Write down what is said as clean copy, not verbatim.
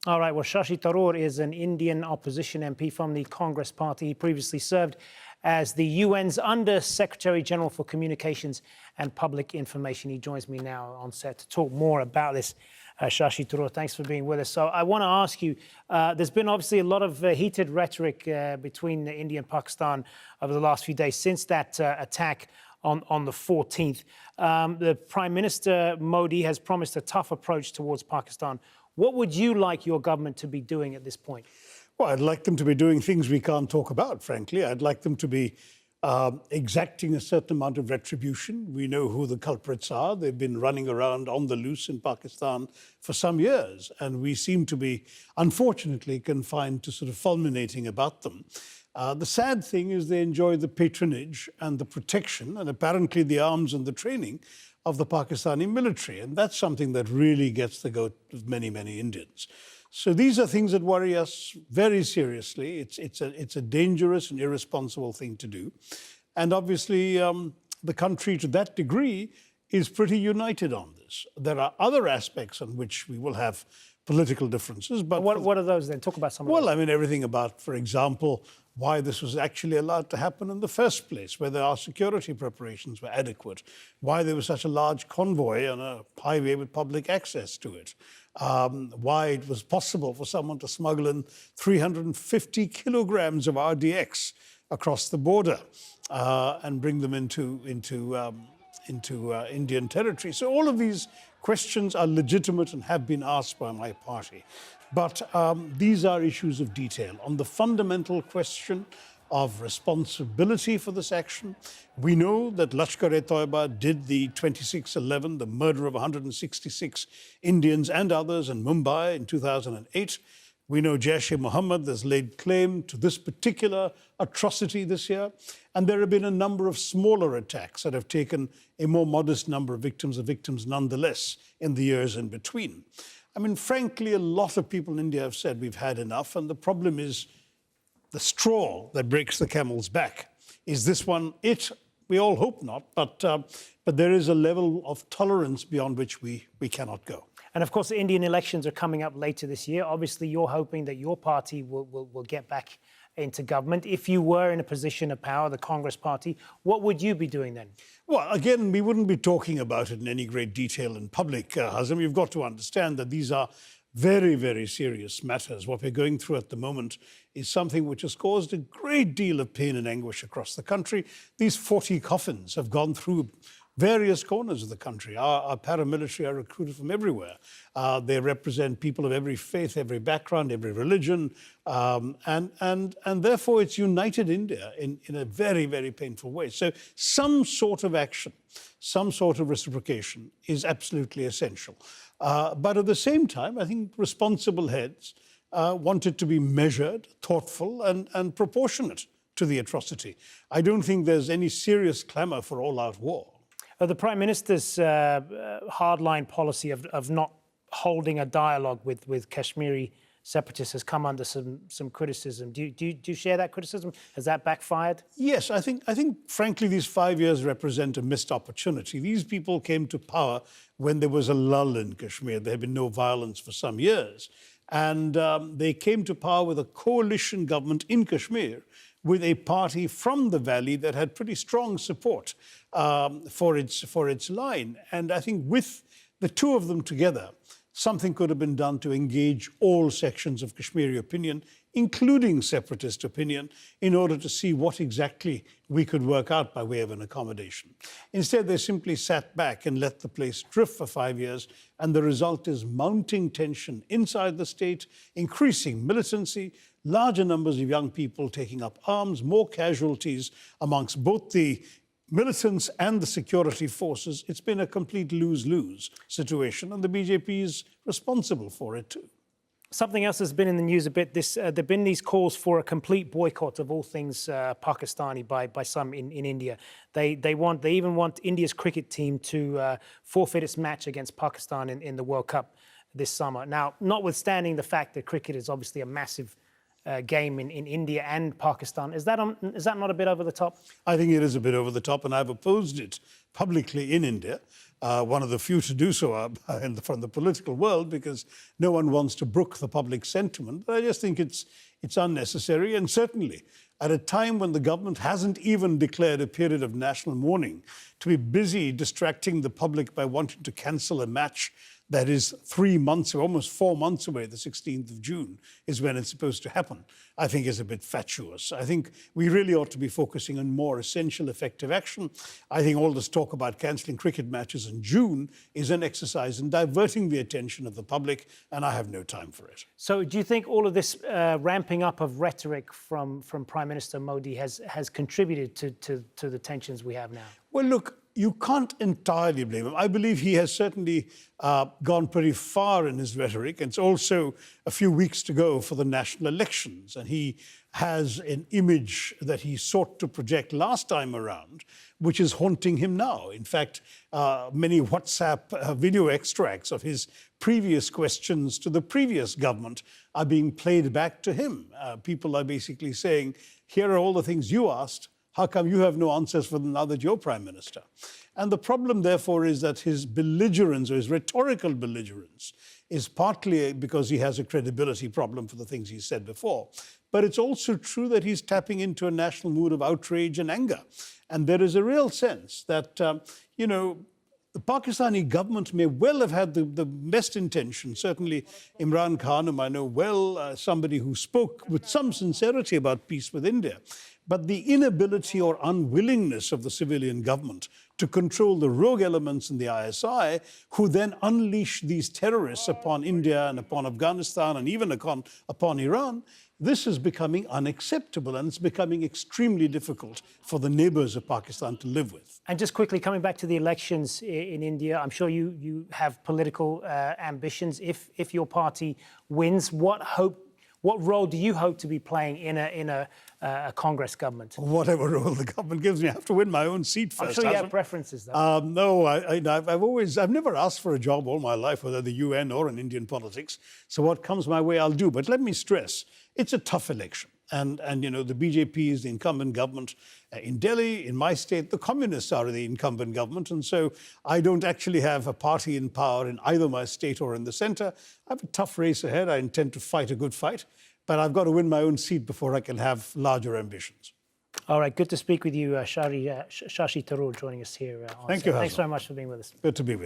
All right, well, Shashi Tharoor is an Indian opposition MP from the Congress Party. He previously served as the UN's Under-Secretary General for Communications and Public Information. He joins me now on set to talk more about this. Shashi Tharoor, thanks for being with us. So I want to ask you, there's been obviously a lot of heated rhetoric between India and Pakistan over the last few days since that attack on the 14th. The Prime Minister Modi has promised a tough approach towards Pakistan. What would you like your government to be doing at this point? Well, I'd like them to be doing things we can't talk about, frankly. I'd like them to be exacting a certain amount of retribution. We know who the culprits are. They've been running around on the loose in Pakistan for some years, and we seem to be, unfortunately, confined to sort of fulminating about them. The sad thing is they enjoy the patronage and the protection and apparently the arms and the training of the Pakistani military. And that's something that really gets the goat of many, many Indians. So these are things that worry us very seriously. It's a dangerous and irresponsible thing to do. And obviously, the country to that degree is pretty united on this. There are other aspects on which we will have political differences. But what are those then? Talk about some of those. Well, I mean, everything about, for example, why this was actually allowed to happen in the first place, whether our security preparations were adequate, why there was such a large convoy on a highway with public access to it, why it was possible for someone to smuggle in 350 kilograms of RDX across the border and bring them into Indian territory. So all of these questions are legitimate and have been asked by my party. But these are issues of detail. On the fundamental question of responsibility for this action, we know that Lashkar-e-Toiba did the 26/11, the murder of 166 Indians and others in Mumbai in 2008. We know Jaish-e-Mohammed has laid claim to this particular atrocity this year. And there have been a number of smaller attacks that have taken a more modest number of victims nonetheless in the years in between. I mean, frankly, a lot of people in India have said we've had enough. And the problem is the straw that breaks the camel's back. Is this one it? We all hope not. But there is a level of tolerance beyond which we cannot go. And of course, the Indian elections are coming up later this year. Obviously, you're hoping that your party will get back into government. If you were in a position of power, the Congress Party, what would you be doing then? Well, again, we wouldn't be talking about it in any great detail in public, Hazem. You've got to understand that these are very, very serious matters. What we're going through at the moment is something which has caused a great deal of pain and anguish across the country. These 40 coffins have gone through various corners of the country. Our paramilitary are recruited from everywhere. They represent people of every faith, every background, every religion. And therefore, it's united India in a very, very painful way. So some sort of action, some sort of reciprocation is absolutely essential. But at the same time, I think responsible heads want it to be measured, thoughtful, and proportionate to the atrocity. I don't think there's any serious clamor for all-out war. The Prime Minister's hardline policy of not holding a dialogue with Kashmiri separatists has come under some criticism. Do you share that criticism? Has that backfired? Yes, I think frankly these 5 years represent a missed opportunity. These people came to power when there was a lull in Kashmir. There had been no violence for some years. And they came to power with a coalition government in Kashmir with a party from the valley that had pretty strong support for its line. And I think with the two of them together, something could have been done to engage all sections of Kashmiri opinion, including separatist opinion, in order to see what exactly we could work out by way of an accommodation. Instead, they simply sat back and let the place drift for 5 years, and the result is mounting tension inside the state, increasing militancy, larger numbers of young people taking up arms, more casualties amongst both the militants and the security forces. It's been a complete lose-lose situation, and the BJP is responsible for it too. Something else has been in the news a bit. There've been these calls for a complete boycott of all things Pakistani by some in India. They even want India's cricket team to forfeit its match against Pakistan in the World Cup this summer. Now, notwithstanding the fact that cricket is obviously a massive game in India and Pakistan. Is that not a bit over the top? I think it is a bit over the top, and I've opposed it publicly in India. One of the few to do so from the political world, because no one wants to brook the public sentiment. But I just think it's unnecessary, and certainly at a time when the government hasn't even declared a period of national mourning, to be busy distracting the public by wanting to cancel a match that is 3 months or almost 4 months away, the 16th of June, is when it's supposed to happen, I think is a bit fatuous. I think we really ought to be focusing on more essential, effective action. I think all this talk about cancelling cricket matches in June is an exercise in diverting the attention of the public, and I have no time for it. So do you think all of this ramping up of rhetoric from Prime Minister Modi has contributed to the tensions we have now? Well, look, you can't entirely blame him. I believe he has certainly gone pretty far in his rhetoric. It's also a few weeks to go for the national elections, and he has an image that he sought to project last time around, which is haunting him now. In fact, many WhatsApp video extracts of his previous questions to the previous government are being played back to him. People are basically saying, here are all the things you asked. How come you have no answers for them now that you're Prime Minister? And the problem, therefore, is that his belligerence, or his rhetorical belligerence, is partly because he has a credibility problem for the things he said before. But it's also true that he's tapping into a national mood of outrage and anger. And there is a real sense that, the Pakistani government may well have had the best intention. Certainly Imran Khan, whom I know well, somebody who spoke with some sincerity about peace with India. But the inability or unwillingness of the civilian government to control the rogue elements in the ISI, who then unleash these terrorists upon India and upon Afghanistan and even upon Iran, this is becoming unacceptable, and it's becoming extremely difficult for the neighbors of Pakistan to live with. And just quickly, coming back to the elections in India, I'm sure you have political ambitions. If your party wins, what role do you hope to be playing in a Congress government? Whatever role the government gives me, I have to win my own seat first. I'm sure you have preferences, though. No, I've never asked for a job all my life, whether the UN or in Indian politics. So what comes my way, I'll do. But let me stress, it's a tough election. And the BJP is the incumbent government in Delhi. In my state, the communists are the incumbent government. And so I don't actually have a party in power in either my state or in the centre. I have a tough race ahead. I intend to fight a good fight. But I've got to win my own seat before I can have larger ambitions. All right, good to speak with you, Shashi Tharoor, joining us here. Thank you, Thanks very much for being with us. Good to be with you.